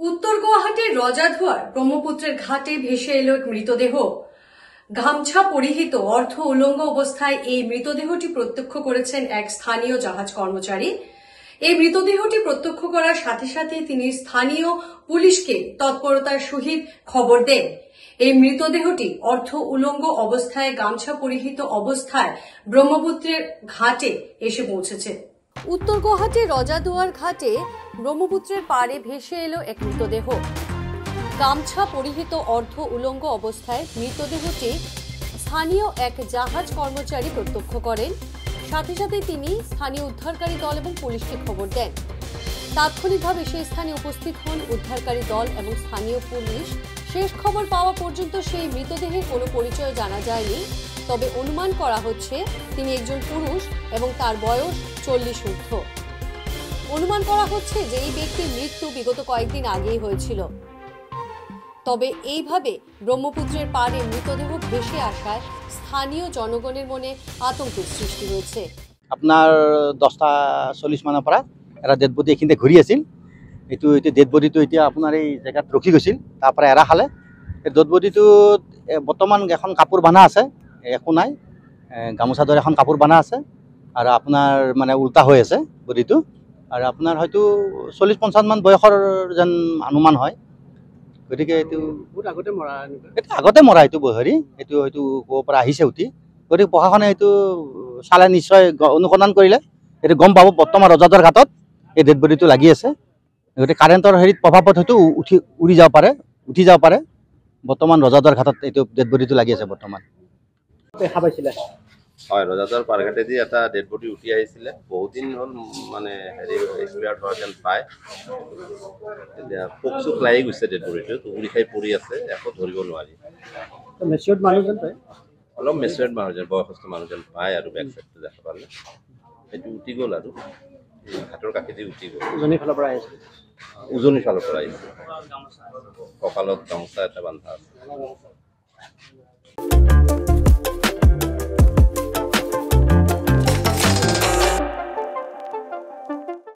উত্তর গুয়াহাটির রজাধুয়ার ব্রহ্মপুত্রের ঘাটে ভেসে এলো এক মৃতদেহ। গামছা পরিহিত অর্ধ উলঙ্গ অবস্থায় এই মৃতদেহটি প্রত্যক্ষ করেছেন এক স্থানীয় জাহাজ কর্মচারী। এই মৃতদেহটি প্রত্যক্ষ করার সাথে সাথে তিনি স্থানীয় পুলিশকে তৎপরতার সহিত খবর দেন। এই মৃতদেহটি অর্ধ উলঙ্গ অবস্থায় গামছা পরিহিত অবস্থায় ব্রহ্মপুত্রের ঘাটে এসে পৌঁছেছে। উত্তর গুয়াহাটির রজাদুয়ার ঘাটে ব্রহ্মপুত্রের পাড়ে ভেসে এলো এক মৃতদেহ। গামছা পরিহিত অর্ধ উলঙ্গ অবস্থায় মৃতদেহটি স্থানীয় এক জাহাজ কর্মচারী প্রত্যক্ষ করেন। সাথে সাথে তিনি স্থানীয় উদ্ধারকারী দল এবং পুলিশকে খবর দেন। তাৎক্ষণিকভাবে সেই স্থানে উপস্থিত হন উদ্ধারকারী দল এবং স্থানীয় পুলিশ। শেষ খবর পাওয়া পর্যন্ত সেই মৃতদেহের কোনো পরিচয় জানা যায়নি, তবে অনুমান করা হচ্ছে তিনি একজন পুরুষ এবং তার বয়স 40 ঊর্ধ্ব। অনুমান করা হচ্ছে যে এই ব্যক্তির মৃত্যু বিগত কয়েকদিন আগেই হয়েছিল। তবে এইভাবে ব্রহ্মপুত্রের পাড়ে মৃতদেহ ভেসে আসায় স্থানীয় জনগণের মনে আতঙ্কের সৃষ্টি হয়েছে। আপনার 10:40 মানৰ পৰা এটা ডেড বডি এইখিনিতে ঘূৰি আছিল। এইটো ডেড বডিটো এতিয়া আপোনাৰ এই জেগাত ৰখি গৈছিল, তাৰ পৰা এৰা খালে। এই ডেড বডিটো বৰ্তমান এখন কাপোৰ বান্ধা আছে, একো নাই, গামোচা দৰে এখন কাপোৰ বান্ধা আছে আৰু আপোনাৰ মানে উল্টা হৈ আছে বডিটো। আৰু আপোনাৰ হয়তো 40-50 মান বয়সৰ যেন অনুমান হয়। গতিকে এইটো আগতে মৰা এইটো হেৰি, এইটো হয়তো ক'ৰ পৰা আহিছে উঠি। গতিকে প্ৰশাসনে এইটো চালে নিশ্চয় অনুসন্ধান কৰিলে এইটো গম পাব বৰ্তমান ৰজাদুৱাৰ ঘাটত এই ডেড বডিটো লাগি আছে। গতিকে কাৰেণ্টৰ হেৰিত প্ৰভাৱত হয়তো উঠি যাব পাৰে। বৰ্তমান ৰজাদুৱাৰ ঘাটত এইটো ডেড বডিটো লাগি আছে বৰ্তমান। দেখা পাইছিলে? হয়, ৰজাদুৱাৰ পাৰঘাটেদি এটা ডেড বডি উঠি আহিছিলে। বহুত দিন হ'ল মানে হেৰি এক্সপায়াৰ হোৱা যেন পায়। এতিয়া পোক চোক লাগি গৈছে ডেড বডিটো, উৰি খাই পৰি আছে, একো ধৰিব নোৱাৰি। মেচিয়ৰ্ড মানুহজন পায়, অলপ মেচিয়ৰ্ড মানুহজন, বয়সস্থ মানুহজন পায় আৰু বেক চাইডটো দেখা পালে সেইটো উঠি গ'ল আৰু ঘাটৰ কাষেদি উঠি গ'ল। উজনিৰ ফালৰ পৰা আহিছে। উজনিৰ ফালৰ পৰা আহিছে, কঁকালত গামোচা এটা বান্ধা আছে।